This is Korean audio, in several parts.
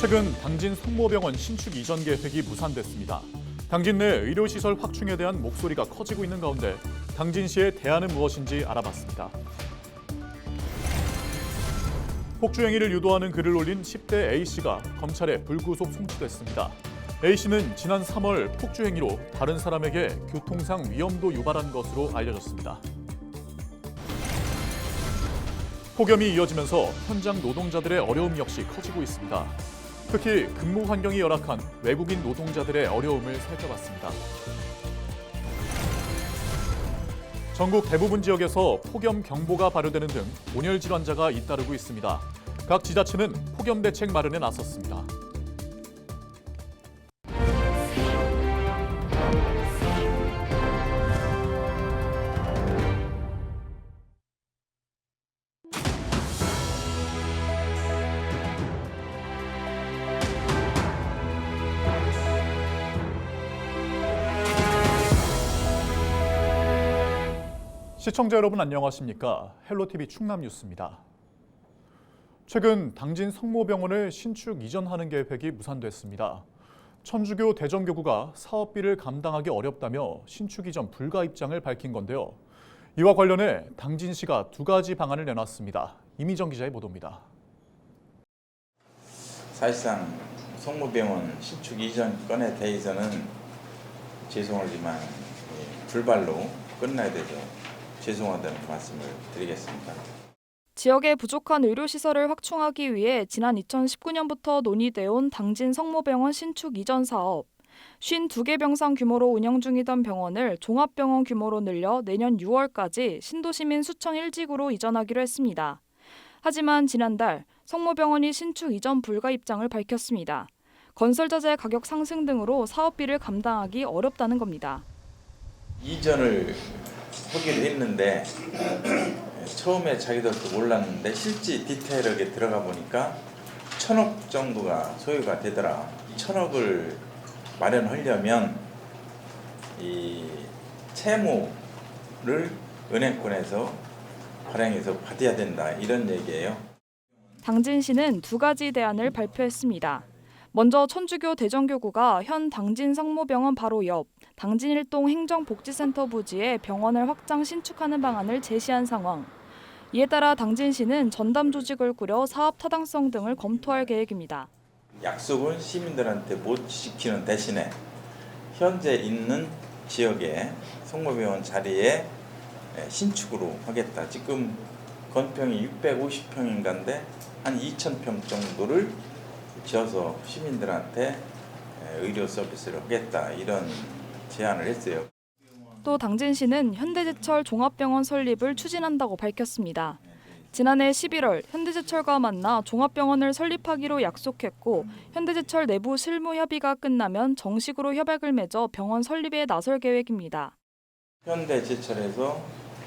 최근 당진 성모병원 신축 이전 계획이 무산됐습니다. 당진 내 의료시설 확충에 대한 목소리가 커지고 있는 가운데 당진시의 대안은 무엇인지 알아봤습니다. 폭주행위를 유도하는 글을 올린 10대 A씨가 검찰에 불구속 송치됐습니다. A씨는 지난 3월 폭주행위로 다른 사람에게 교통상 위험도 유발한 것으로 알려졌습니다. 폭염이 이어지면서 현장 노동자들의 어려움 역시 커지고 있습니다. 특히 근무 환경이 열악한 외국인 노동자들의 어려움을 살펴봤습니다. 전국 대부분 지역에서 폭염 경보가 발효되는 등 온열 질환자가 잇따르고 있습니다. 각 지자체는 폭염 대책 마련에 나섰습니다. 시청자 여러분 안녕하십니까? 헬로티비 충남 뉴스입니다. 최근 당진 성모병원을 신축 이전하는 계획이 무산됐습니다. 천주교 대전교구가 사업비를 감당하기 어렵다며 신축 이전 불가 입장을 밝힌 건데요. 이와 관련해 당진시가 두 가지 방안을 내놨습니다. 이미정 기자의 보도입니다. 사실상 성모병원 신축 이전 건에 대해서는 죄송하지만 불발로 끝나야 되죠. 죄송하다는 말씀을 드리겠습니다. 지역의 부족한 의료시설을 확충하기 위해 지난 2019년부터 논의돼 온 당진 성모병원 신축 이전 사업. 52개 병상 규모로 운영 중이던 병원을 종합병원 규모로 늘려 내년 6월까지 신도시민 수천 1직으로 이전하기로 했습니다. 하지만 지난달 성모병원이 신축 이전 불가 입장을 밝혔습니다. 건설자재 가격 상승 등으로 사업비를 감당하기 어렵다는 겁니다. 이전을 하기로 했는데 처음에 자기들도 몰랐는데 실제 디테일하게 들어가 보니까 1,000억 정도가 소요가 되더라. 1,000억을 마련하려면 이 채무를 은행권에서 발행해서 받아야 된다 이런 얘기예요. 당진시는 두 가지 대안을 발표했습니다. 먼저 천주교 대전교구가 현 당진 성모병원 바로 옆 당진일동 행정복지센터 부지에 병원을 확장 신축하는 방안을 제시한 상황. 이에 따라 당진시는 전담 조직을 꾸려 사업 타당성 등을 검토할 계획입니다. 약속은 시민들한테 못 지키는 대신에 현재 있는 지역의 성모병원 자리에 신축으로 하겠다. 지금 건평이 650평인가인데 한 2,000평 정도를 지어서 시민들한테 의료 서비스를 하겠다 이런 제안을 했어요. 또 당진시는 현대제철 종합병원 설립을 추진한다고 밝혔습니다. 지난해 11월 현대제철과 만나 종합병원을 설립하기로 약속했고 현대제철 내부 실무 협의가 끝나면 정식으로 협약을 맺어 병원 설립에 나설 계획입니다. 현대제철에서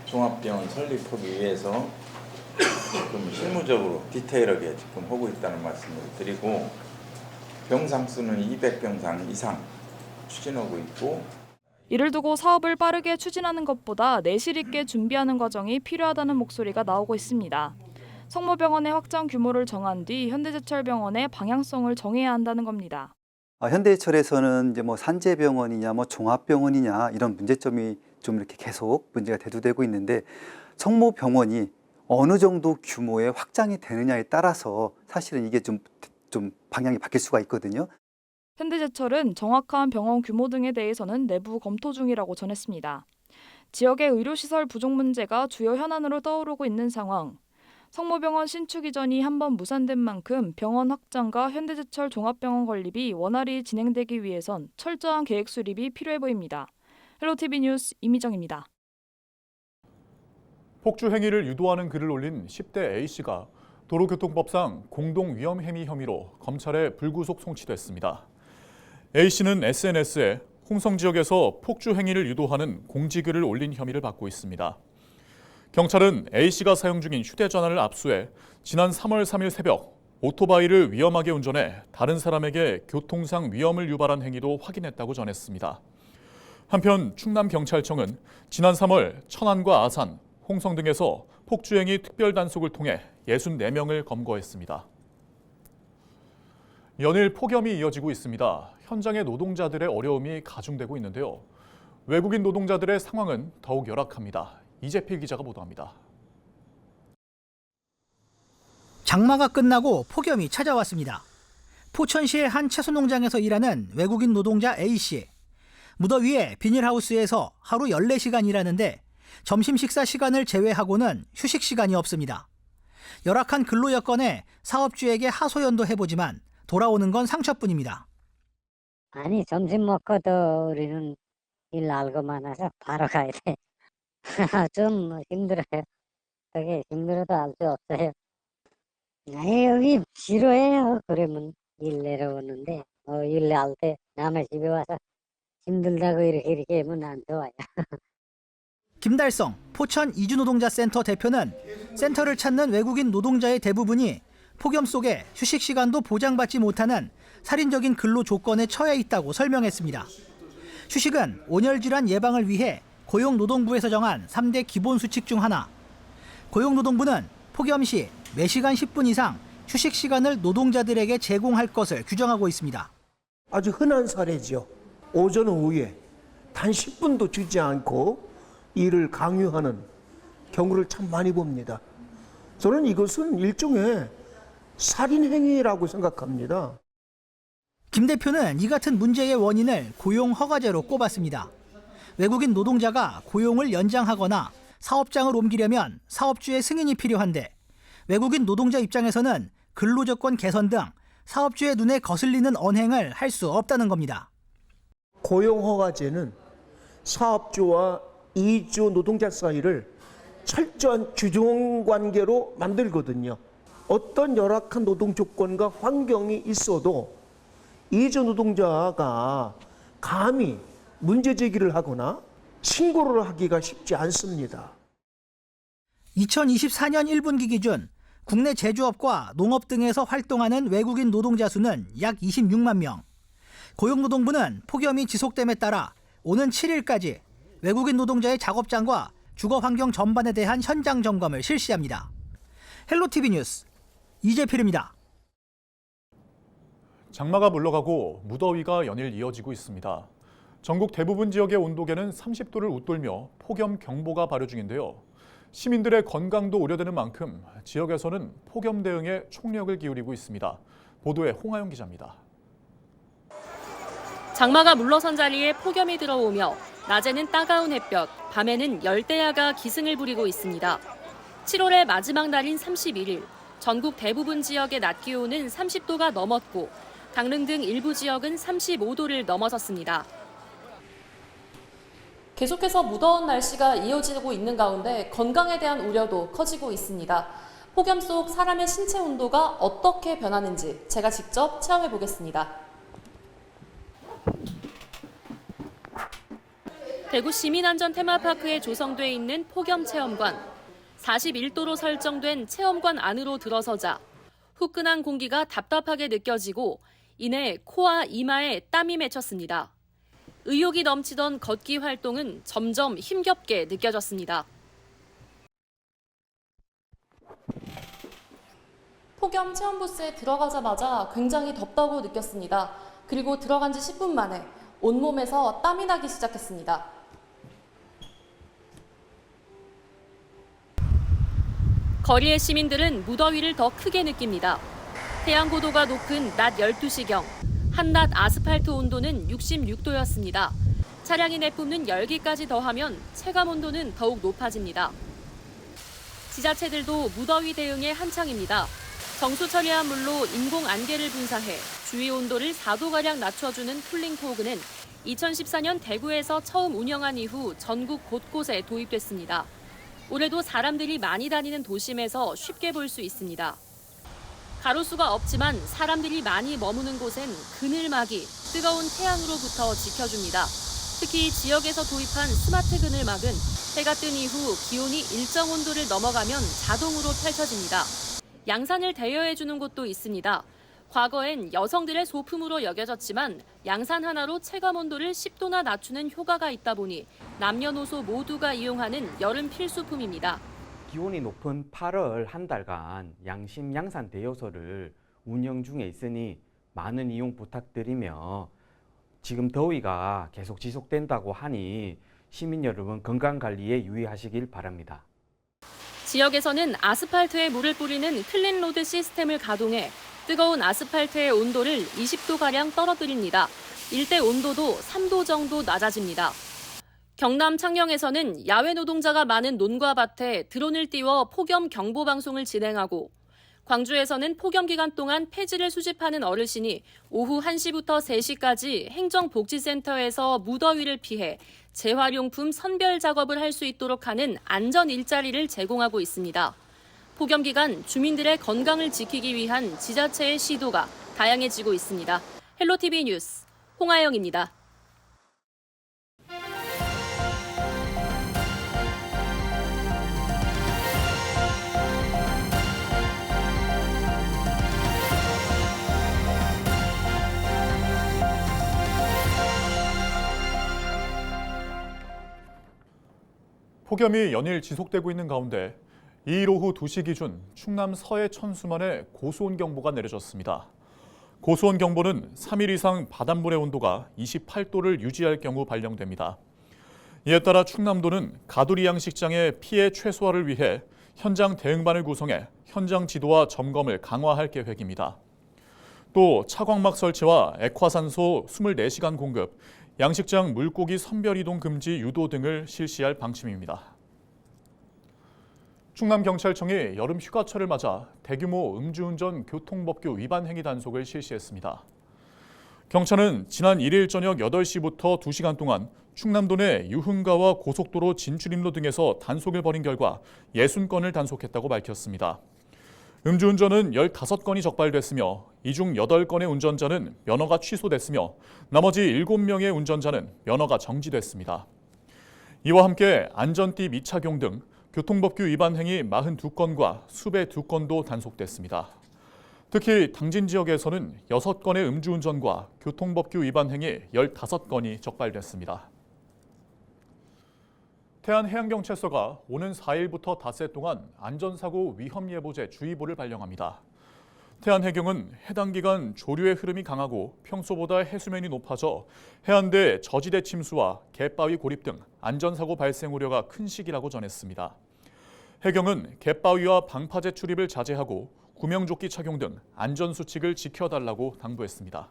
종합병원 설립하기 위해서 지금 실무적으로 디테일하게 지금 하고 있다는 말씀을 드리고 병상 수는 200병상 이상 추진하고 있고 이를 두고 사업을 빠르게 추진하는 것보다 내실 있게 준비하는 과정이 필요하다는 목소리가 나오고 있습니다. 성모병원의 확장 규모를 정한 뒤 현대제철병원의 방향성을 정해야 한다는 겁니다. 현대제철에서는 이제 산재병원이냐 종합병원이냐 이런 문제점이 좀 이렇게 계속 문제가 대두되고 있는데 성모병원이 어느 정도 규모의 확장이 되느냐에 따라서 사실은 이게 좀 방향이 바뀔 수가 있거든요. 현대제철은 정확한 병원 규모 등에 대해서는 내부 검토 중이라고 전했습니다. 지역의 의료시설 부족 문제가 주요 현안으로 떠오르고 있는 상황. 성모병원 신축 이전이 한번 무산된 만큼 병원 확장과 현대제철 종합병원 건립이 원활히 진행되기 위해선 철저한 계획 수립이 필요해 보입니다. 헬로티비 뉴스 이미정입니다. 폭주 행위를 유도하는 글을 올린 10대 A씨가 도로교통법상 공동위험행위 혐의로 검찰에 불구속 송치됐습니다. A씨는 SNS에 홍성 지역에서 폭주 행위를 유도하는 공지글을 올린 혐의를 받고 있습니다. 경찰은 A씨가 사용 중인 휴대전화를 압수해 지난 3월 3일 새벽 오토바이를 위험하게 운전해 다른 사람에게 교통상 위험을 유발한 행위도 확인했다고 전했습니다. 한편 충남경찰청은 지난 3월 천안과 아산, 홍성 등에서 폭주행위 특별단속을 통해 64명을 검거했습니다. 연일 폭염이 이어지고 있습니다. 현장의 노동자들의 어려움이 가중되고 있는데요. 외국인 노동자들의 상황은 더욱 열악합니다. 이재필 기자가 보도합니다. 장마가 끝나고 폭염이 찾아왔습니다. 포천시의 한 채소 농장에서 일하는 외국인 노동자 A씨. 무더위에 비닐하우스에서 하루 14시간 일하는데 점심 식사 시간을 제외하고는 휴식 시간이 없습니다. 열악한 근로 여건에 사업주에게 하소연도 해보지만 돌아오는 건 상처뿐입니다. 아니, 점심 먹고도 우리는 일 알고 많아서 바로 가야 돼. 좀 힘들어요. 되게 힘들어도 알 수 없어요. 아니, 여기 싫어해요. 그러면 일 내려오는데, 일 날 때 남의 집에 와서 힘들다고 이렇게 하면 안 좋아요. 김달성 포천 이주노동자센터 대표는 센터를 찾는 외국인 노동자의 대부분이 폭염 속에 휴식 시간도 보장받지 못하는 살인적인 근로 조건에 처해 있다고 설명했습니다. 휴식은 온열 질환 예방을 위해 고용노동부에서 정한 3대 기본 수칙 중 하나. 고용노동부는 폭염 시 매시간 10분 이상 휴식 시간을 노동자들에게 제공할 것을 규정하고 있습니다. 아주 흔한 사례죠. 오전 오후에 단 10분도 주지 않고 일을 강요하는 경우를 참 많이 봅니다. 저는 이것은 일종의 살인행위라고 생각합니다. 김 대표는 이 같은 문제의 원인을 고용 허가제로 꼽았습니다. 외국인 노동자가 고용을 연장하거나 사업장을 옮기려면 사업주의 승인이 필요한데 외국인 노동자 입장에서는 근로조건 개선 등 사업주의 눈에 거슬리는 언행을 할 수 없다는 겁니다. 고용허가제는 사업주와 이주 노동자 사이를 철저한 주종관계로 만들거든요. 어떤 열악한 노동 조건과 환경이 있어도 이주 노동자가 감히 문제 제기를 하거나 신고를 하기가 쉽지 않습니다. 2024년 1분기 기준 국내 제조업과 농업 등에서 활동하는 외국인 노동자 수는 약 26만 명. 고용노동부는 폭염이 지속됨에 따라 오는 7일까지 외국인 노동자의 작업장과 주거 환경 전반에 대한 현장 점검을 실시합니다. 헬로티비 뉴스 이재필입니다. 장마가 물러가고 무더위가 연일 이어지고 있습니다. 전국 대부분 지역의 온도계는 30도를 웃돌며 폭염 경보가 발효 중인데요. 시민들의 건강도 우려되는 만큼 지역에서는 폭염 대응에 총력을 기울이고 있습니다. 보도에 홍하영 기자입니다. 장마가 물러선 자리에 폭염이 들어오며 낮에는 따가운 햇볕, 밤에는 열대야가 기승을 부리고 있습니다. 7월의 마지막 날인 31일, 전국 대부분 지역의 낮 기온은 30도가 넘었고 강릉 등 일부 지역은 35도를 넘어섰습니다. 계속해서 무더운 날씨가 이어지고 있는 가운데 건강에 대한 우려도 커지고 있습니다. 폭염 속 사람의 신체 온도가 어떻게 변하는지 제가 직접 체험해 보겠습니다. 대구 시민안전 테마파크에 조성돼 있는 폭염 체험관. 41도로 설정된 체험관 안으로 들어서자 후끈한 공기가 답답하게 느껴지고 이내 코와 이마에 땀이 맺혔습니다. 의욕이 넘치던 걷기 활동은 점점 힘겹게 느껴졌습니다. 폭염 체험 부스에 들어가자마자 굉장히 덥다고 느꼈습니다. 그리고 들어간 지 10분 만에 온몸에서 땀이 나기 시작했습니다. 거리의 시민들은 무더위를 더 크게 느낍니다. 태양 고도가 높은 낮 12시경, 한낮 아스팔트 온도는 66도였습니다. 차량이 내뿜는 열기까지 더하면 체감 온도는 더욱 높아집니다. 지자체들도 무더위 대응에 한창입니다. 정수 처리한 물로 인공 안개를 분사해 주위 온도를 4도가량 낮춰주는 쿨링포그는 2014년 대구에서 처음 운영한 이후 전국 곳곳에 도입됐습니다. 올해도 사람들이 많이 다니는 도심에서 쉽게 볼 수 있습니다. 가로수가 없지만 사람들이 많이 머무는 곳엔 그늘막이 뜨거운 태양으로부터 지켜줍니다. 특히 지역에서 도입한 스마트 그늘막은 해가 뜬 이후 기온이 일정 온도를 넘어가면 자동으로 펼쳐집니다. 양산을 대여해주는 곳도 있습니다. 과거엔 여성들의 소품으로 여겨졌지만 양산 하나로 체감 온도를 10도나 낮추는 효과가 있다 보니 남녀노소 모두가 이용하는 여름 필수품입니다. 기온이 높은 8월 한 달간 양심 양산 대여소를 운영 중에 있으니 많은 이용 부탁드리며 지금 더위가 계속 지속된다고 하니 시민 여러분 건강관리에 유의하시길 바랍니다. 지역에서는 아스팔트에 물을 뿌리는 클린로드 시스템을 가동해 뜨거운 아스팔트의 온도를 20도가량 떨어뜨립니다. 일대 온도도 3도 정도 낮아집니다. 경남 창녕에서는 야외 노동자가 많은 논과 밭에 드론을 띄워 폭염 경보 방송을 진행하고 광주에서는 폭염 기간 동안 폐지를 수집하는 어르신이 오후 1시부터 3시까지 행정복지센터에서 무더위를 피해 재활용품 선별 작업을 할 수 있도록 하는 안전 일자리를 제공하고 있습니다. 폭염 기간 주민들의 건강을 지키기 위한 지자체의 시도가 다양해지고 있습니다. 헬로티비 뉴스 홍아영입니다. 폭염이 연일 지속되고 있는 가운데 2일 오후 2시 기준 충남 서해 천수만에 고수온경보가 내려졌습니다. 고수온경보는 3일 이상 바닷물의 온도가 28도를 유지할 경우 발령됩니다. 이에 따라 충남도는 가두리 양식장의 피해 최소화를 위해 현장 대응반을 구성해 현장 지도와 점검을 강화할 계획입니다. 또 차광막 설치와 액화산소 24시간 공급, 양식장 물고기 선별 이동 금지 유도 등을 실시할 방침입니다. 충남경찰청이 여름 휴가철을 맞아 대규모 음주운전 교통법규 위반 행위 단속을 실시했습니다. 경찰은 지난 1일 저녁 8시부터 2시간 동안 충남도 내 유흥가와 고속도로 진출입로 등에서 단속을 벌인 결과 60건을 단속했다고 밝혔습니다. 음주운전은 15건이 적발됐으며 이 중 8건의 운전자는 면허가 취소됐으며 나머지 7명의 운전자는 면허가 정지됐습니다. 이와 함께 안전띠 미착용 등 교통법규 위반 행위 42건과 수배 2건도 단속됐습니다. 특히 당진 지역에서는 6건의 음주운전과 교통법규 위반 행위 15건이 적발됐습니다. 태안해양경찰서가 오는 4일부터 닷새 동안 안전사고 위험예보제 주의보를 발령합니다. 태안해경은 해당 기간 조류의 흐름이 강하고 평소보다 해수면이 높아져 해안대 저지대 침수와 갯바위 고립 등 안전사고 발생 우려가 큰 시기라고 전했습니다. 해경은 갯바위와 방파제 출입을 자제하고 구명조끼 착용 등 안전수칙을 지켜달라고 당부했습니다.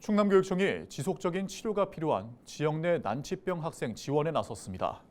충남교육청이 지속적인 치료가 필요한 지역 내 난치병 학생 지원에 나섰습니다.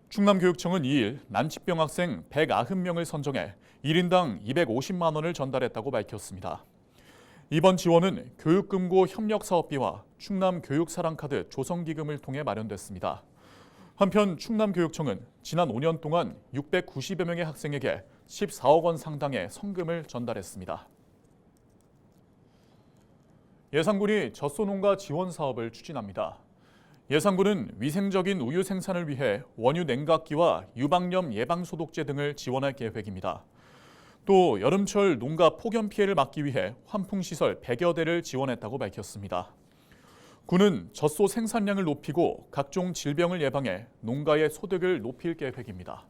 충남교육청은 2일 난치병 학생 190명을 선정해 1인당 250만 원을 전달했다고 밝혔습니다. 이번 지원은 교육금고 협력사업비와 충남교육사랑카드 조성기금을 통해 마련됐습니다. 한편 충남교육청은 지난 5년 동안 690여 명의 학생에게 14억 원 상당의 성금을 전달했습니다. 예산군이 젖소농가 지원 사업을 추진합니다. 예산군은 위생적인 우유 생산을 위해 원유 냉각기와 유방염 예방소독제 등을 지원할 계획입니다. 또 여름철 농가 폭염 피해를 막기 위해 환풍시설 100여 대를 지원했다고 밝혔습니다. 군은 젖소 생산량을 높이고 각종 질병을 예방해 농가의 소득을 높일 계획입니다.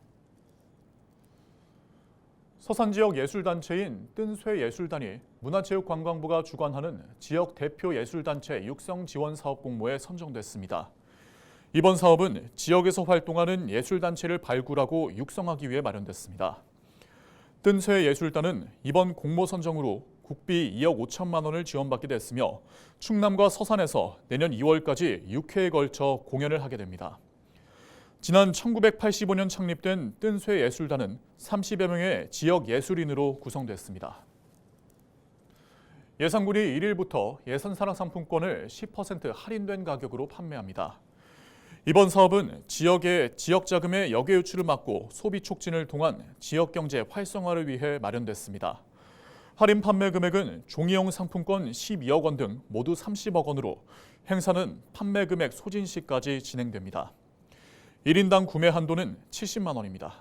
서산 지역 예술단체인 뜬쇠예술단이 문화체육관광부가 주관하는 지역 대표 예술단체 육성 지원 사업 공모에 선정됐습니다. 이번 사업은 지역에서 활동하는 예술단체를 발굴하고 육성하기 위해 마련됐습니다. 뜬쇠예술단은 이번 공모 선정으로 국비 2억 5천만 원을 지원받게 됐으며 충남과 서산에서 내년 2월까지 6회에 걸쳐 공연을 하게 됩니다. 지난 1985년 창립된 뜬쇠예술단은 30여 명의 지역 예술인으로 구성됐습니다. 예산군이 1일부터 예산산업상품권을 10% 할인된 가격으로 판매합니다. 이번 사업은 지역의 지역자금의 역외 유출을 막고 소비 촉진을 통한 지역경제 활성화를 위해 마련됐습니다. 할인 판매 금액은 종이용 상품권 12억 원 등 모두 30억 원으로 행사는 판매 금액 소진 시까지 진행됩니다. 1인당 구매 한도는 70만 원입니다.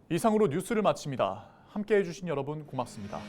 이상으로 뉴스를 마칩니다. 함께해 주신 여러분 고맙습니다.